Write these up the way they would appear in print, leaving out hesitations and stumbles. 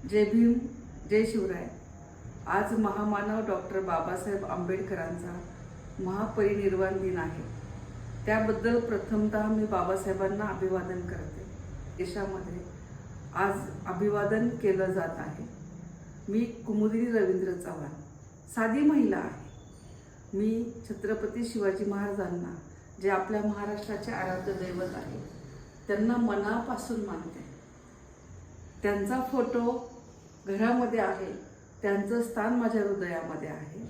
जय भीम, जय शिवराय। आज महामानव डॉक्टर बाबासाहेब आंबेडकरांचा महापरिनिर्वाण दिन आहे। त्याबद्दल प्रथमतः मी बाबासाहेबांना अभिवादन करते। देशामध्ये आज अभिवादन केलं जात आहे। मी कुमुदिनी रवींद्र चव्हाण, साधी महिला आहे। मी छत्रपती शिवाजी महाराजांना, जे आपल्या महाराष्ट्राचे आराध्य दैवत आहे, त्यांना मनापासून मानते। त्यांचा फोटो घरामध्ये आहे, त्यांचं स्थान माझ्या हृदयामध्ये आहे।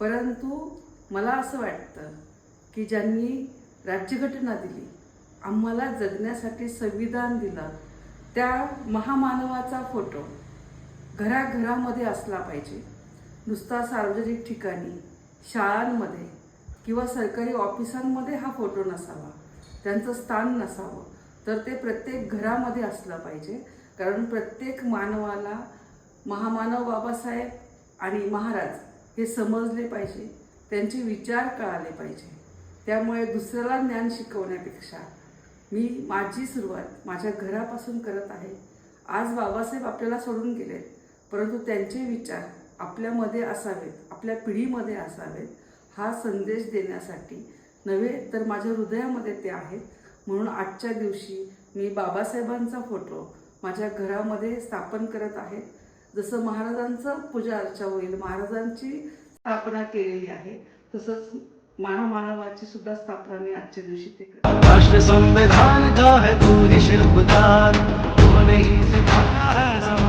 परंतु मला असं वाटतं की ज्यांनी राज्यघटना दिली, आम्हाला जगण्यासाठी संविधान दिलं, त्या महामानवाचा फोटो घराघरामध्ये असला पाहिजे। नुसता सार्वजनिक ठिकाणी, शाळांमध्ये किंवा सरकारी ऑफिसांमध्ये हा फोटो नसावा, त्यांचं स्थान नसावं, तर ते प्रत्येक घरामध्ये असलं पाहिजे। कारण प्रत्येक मानवाला महामानव बाबासाहेब आणि महाराज हे समजले पाहिजे, त्यांचे विचार कळाले पाहिजे। त्यामुळे दुसऱ्याला ज्ञान शिकवण्यापेक्षा मी माझी सुरुवात माझ्या घरापासून करत आहे। आज बाबासाहेब आपल्याला सोडून गेले, परंतु त्यांचे विचार आपल्यामध्ये असावेत, आपल्या पिढीमध्ये असावेत, हा संदेश देण्यासाठी नव्हे तर माझ्या हृदयामध्ये ते आहेत। म्हणून आजच्या दिवशी मी बाबासाहेबांचा फोटो माझ्या घरामध्ये स्थापन करत आहे। जसं महाराजांचं पूजा अर्चा होईल, महाराजांची स्थापना केलेली आहे, तसंच महामानवाची सुद्धा स्थापना मी आजच्या दिवशी ते करते। राष्ट्र संविधान का है तू ही शिल्पकार, तूने ही सिखाया है